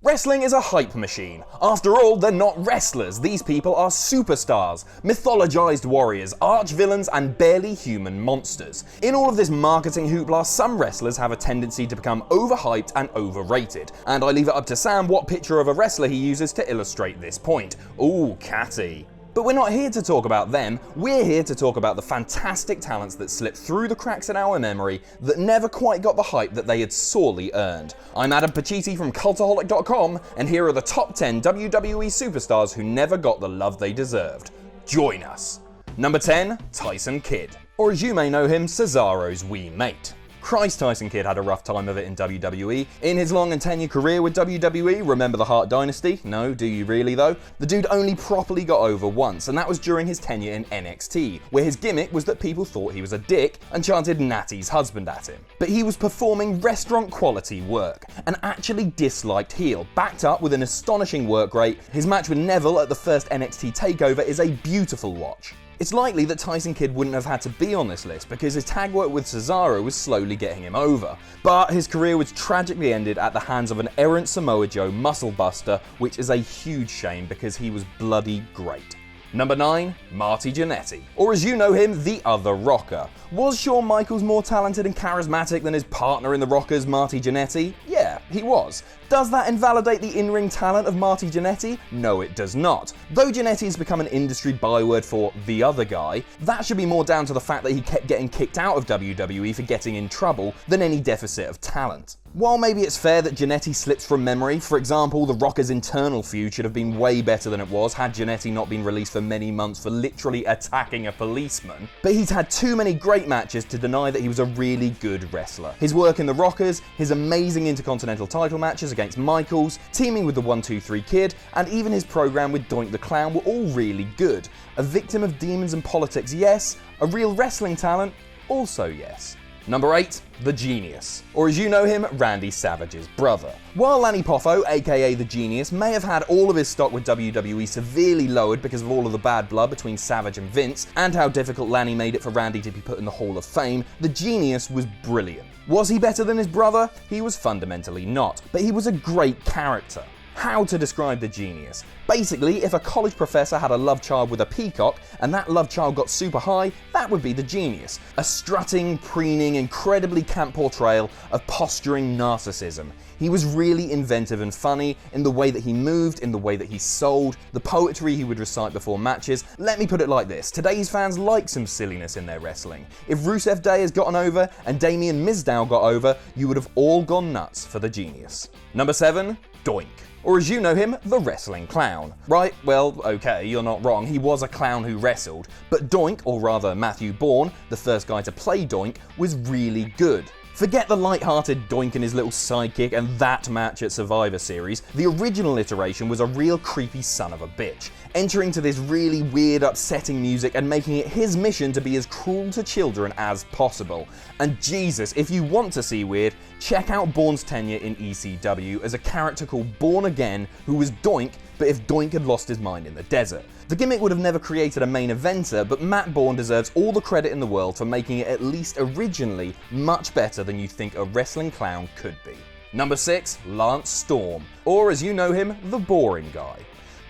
Wrestling is a hype machine. After all, they're not wrestlers. These people are superstars, mythologized warriors, arch-villains, and barely human monsters. In all of this marketing hoopla, some wrestlers have a tendency to become overhyped and overrated. And I leave it up to Sam what picture of a wrestler he uses to illustrate this point. Ooh, catty. But we're not here to talk about them, we're here to talk about the fantastic talents that slipped through the cracks in our memory that never quite got the hype that they had sorely earned. I'm Adam Pacitti from Cultaholic.com, and here are the top 10 WWE superstars who never got the love they deserved. Join us. Number 10, Tyson Kidd. Or as you may know him, Cesaro's wee mate. Christ, Tyson Kidd had a rough time of it in WWE. In his long and tenured career with WWE, remember the Hart Dynasty? No, do you really though? The dude only properly got over once, and that was during his tenure in NXT, where his gimmick was that people thought he was a dick and chanted Natty's husband at him. But he was performing restaurant quality work, an actually disliked heel, backed up with an astonishing work rate. His match with Neville at the first NXT takeover is a beautiful watch. It's likely that Tyson Kidd wouldn't have had to be on this list because his tag work with Cesaro was slowly getting him over. But his career was tragically ended at the hands of an errant Samoa Joe muscle buster, which is a huge shame because he was bloody great. Number 9, Marty Jannetty. Or as you know him, the Other Rocker. Was Shawn Michaels more talented and charismatic than his partner in the Rockers, Marty Jannetty? Yeah, he was. Does that invalidate the in-ring talent of Marty Jannetty? No, it does not. Though Jannetty has become an industry byword for the other guy, that should be more down to the fact that he kept getting kicked out of WWE for getting in trouble than any deficit of talent. While maybe it's fair that Jannetty slips from memory, for example, the Rockers' internal feud should have been way better than it was had Jannetty not been released for many months for literally attacking a policeman, but he's had too many great matches to deny that he was a really good wrestler. His work in the Rockers, his amazing Intercontinental title matches against Michaels, teaming with the 1-2-3 Kid, and even his program with Doink the Clown were all really good. A victim of demons and politics, yes. A real wrestling talent, also yes. Number 8, The Genius. Or as you know him, Randy Savage's brother. While Lanny Poffo, aka The Genius, may have had all of his stock with WWE severely lowered because of all of the bad blood between Savage and Vince, and how difficult Lanny made it for Randy to be put in the Hall of Fame, The Genius was brilliant. Was he better than his brother? He was fundamentally not, but he was a great character. How to describe The Genius? Basically, if a college professor had a love child with a peacock, and that love child got super high, that would be The Genius. A strutting, preening, incredibly camp portrayal of posturing narcissism. He was really inventive and funny in the way that he moved, in the way that he sold, the poetry he would recite before matches. Let me put it like this, today's fans like some silliness in their wrestling. If Rusev Day has gotten over and Damien Mizdow got over, you would have all gone nuts for The Genius. Number 7, Doink. Or as you know him, the wrestling clown. Right, well, okay, you're not wrong, he was a clown who wrestled, but Doink, or rather Matthew Bourne, the first guy to play Doink, was really good. Forget the light-hearted Doink and his little sidekick and that match at Survivor Series. The original iteration was a real creepy son of a bitch, entering to this really weird, upsetting music and making it his mission to be as cruel to children as possible. And Jesus, if you want to see weird, check out Bourne's tenure in ECW as a character called Born Again, who was Doink, but if Doink had lost his mind in the desert. The gimmick would have never created a main eventer, but Matt Bourne deserves all the credit in the world for making it at least originally much better than you think a wrestling clown could be. Number 6, Lance Storm, or as you know him, the boring guy.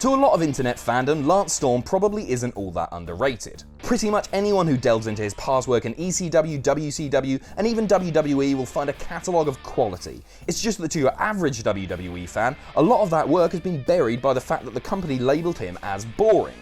To a lot of internet fandom, Lance Storm probably isn't all that underrated. Pretty much anyone who delves into his past work in ECW, WCW, and even WWE will find a catalogue of quality. It's just that to your average WWE fan, a lot of that work has been buried by the fact that the company labelled him as boring.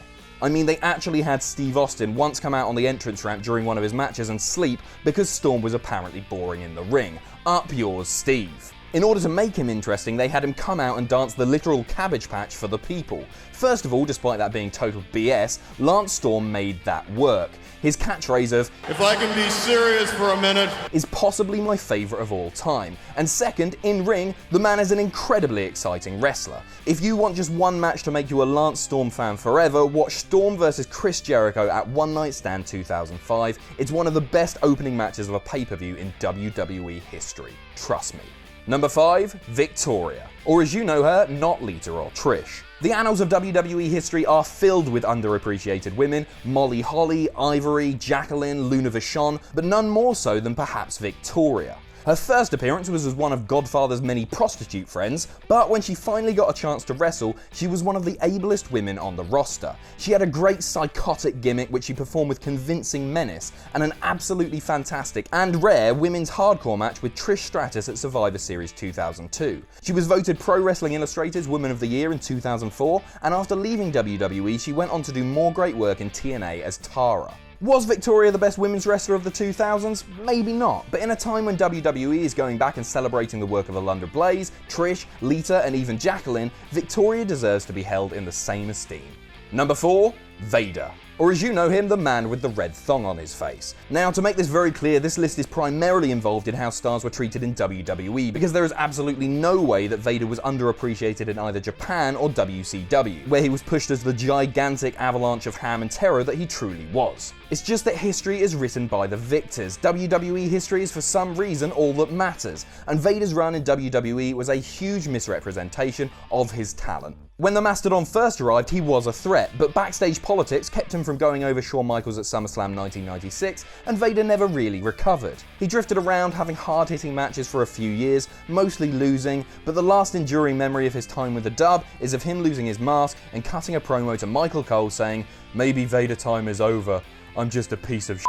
I mean, they actually had Steve Austin once come out on the entrance ramp during one of his matches and sleep because Storm was apparently boring in the ring. Up yours, Steve. In order to make him interesting, they had him come out and dance the literal Cabbage Patch for the people. First of all, despite that being total BS, Lance Storm made that work. His catchphrase of, "If I can be serious for a minute," is possibly my favourite of all time. And second, in ring, the man is an incredibly exciting wrestler. If you want just one match to make you a Lance Storm fan forever, watch Storm vs Chris Jericho at One Night Stand 2005. It's one of the best opening matches of a pay-per-view in WWE history. Trust me. Number 5, Victoria. Or as you know her, not Lita or Trish. The annals of WWE history are filled with underappreciated women, Molly Holly, Ivory, Jacqueline, Luna Vachon, but none more so than perhaps Victoria. Her first appearance was as one of Godfather's many prostitute friends, but when she finally got a chance to wrestle, she was one of the ablest women on the roster. She had a great psychotic gimmick which she performed with convincing menace, and an absolutely fantastic and rare women's hardcore match with Trish Stratus at Survivor Series 2002. She was voted Pro Wrestling Illustrated's Woman of the Year in 2004, and after leaving WWE, she went on to do more great work in TNA as Tara. Was Victoria the best women's wrestler of the 2000s? Maybe not, but in a time when WWE is going back and celebrating the work of Alundra Blaze, Trish, Lita, and even Jacqueline, Victoria deserves to be held in the same esteem. Number 4, Vader. Or as you know him, the man with the red thong on his face. Now, to make this very clear, this list is primarily involved in how stars were treated in WWE, because there is absolutely no way that Vader was underappreciated in either Japan or WCW, where he was pushed as the gigantic avalanche of ham and terror that he truly was. It's just that history is written by the victors. WWE history is for some reason all that matters, and Vader's run in WWE was a huge misrepresentation of his talent. When the Mastodon first arrived, he was a threat, but backstage politics kept him from going over Shawn Michaels at SummerSlam 1996, and Vader never really recovered. He drifted around, having hard-hitting matches for a few years, mostly losing, but the last enduring memory of his time with the dub is of him losing his mask and cutting a promo to Michael Cole saying, "Maybe Vader time is over. I'm just a piece of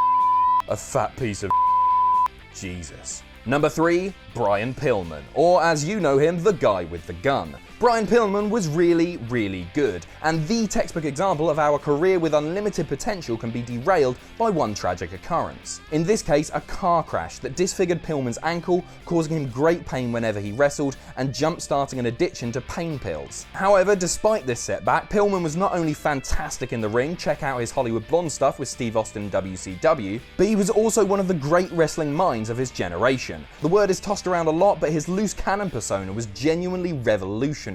a fat piece of Jesus." Number 3, Brian Pillman, or as you know him, the guy with the gun. Brian Pillman was really, really good, and the textbook example of how a career with unlimited potential can be derailed by one tragic occurrence. In this case, a car crash that disfigured Pillman's ankle, causing him great pain whenever he wrestled, and jump-starting an addiction to pain pills. However, despite this setback, Pillman was not only fantastic in the ring, check out his Hollywood Blonde stuff with Steve Austin in WCW, but he was also one of the great wrestling minds of his generation. The word is tossed around a lot, but his loose cannon persona was genuinely revolutionary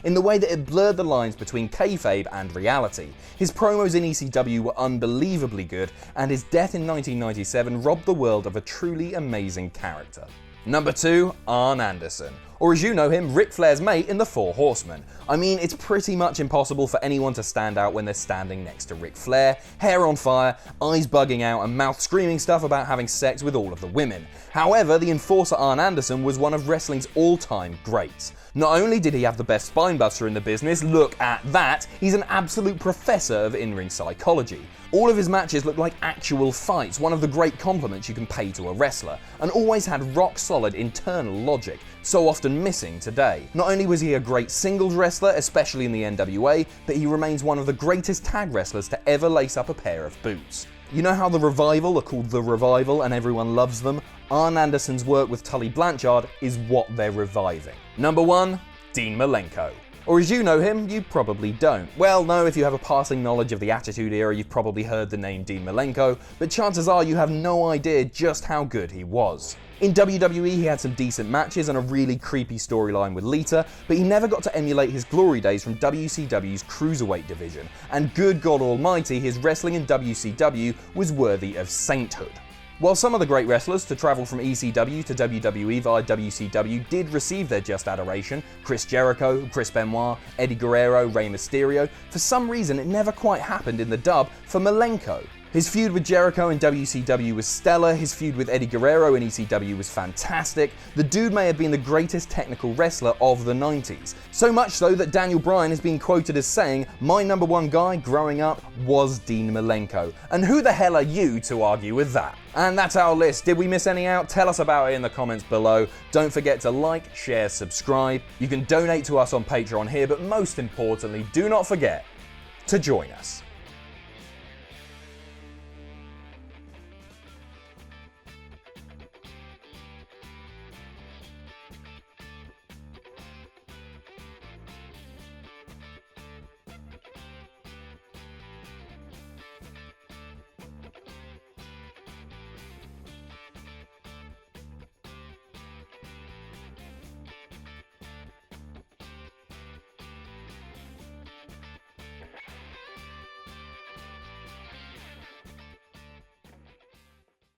in the way that it blurred the lines between kayfabe and reality. His promos in ECW were unbelievably good, and his death in 1997 robbed the world of a truly amazing character. Number 2, Arn Anderson. Or as you know him, Ric Flair's mate in the Four Horsemen. I mean, it's pretty much impossible for anyone to stand out when they're standing next to Ric Flair, hair on fire, eyes bugging out, and mouth screaming stuff about having sex with all of the women. However, the enforcer Arn Anderson was one of wrestling's all-time greats. Not only did he have the best spinebuster in the business, look at that, he's an absolute professor of in-ring psychology. All of his matches looked like actual fights, one of the great compliments you can pay to a wrestler, and always had rock-solid internal logic, so often missing today. Not only was he a great singles wrestler, especially in the NWA, but he remains one of the greatest tag wrestlers to ever lace up a pair of boots. You know how the Revival are called The Revival and everyone loves them? Arn Anderson's work with Tully Blanchard is what they're reviving. Number 1, Dean Malenko. Or as you know him, you probably don't. Well, no, if you have a passing knowledge of the Attitude Era, you've probably heard the name Dean Malenko, but chances are you have no idea just how good he was. In WWE, he had some decent matches and a really creepy storyline with Lita, but he never got to emulate his glory days from WCW's Cruiserweight division, and good God Almighty, his wrestling in WCW was worthy of sainthood. While some of the great wrestlers to travel from ECW to WWE via WCW did receive their just adoration, Chris Jericho, Chris Benoit, Eddie Guerrero, Rey Mysterio, for some reason it never quite happened in the dub for Malenko. His feud with Jericho in WCW was stellar, his feud with Eddie Guerrero in ECW was fantastic. The dude may have been the greatest technical wrestler of the 90s. So much so that Daniel Bryan has been quoted as saying, "My number one guy growing up was Dean Malenko." And who the hell are you to argue with that? And that's our list. Did we miss any out? Tell us about it in the comments below. Don't forget to like, share, subscribe. You can donate to us on Patreon here, but most importantly, do not forget to join us.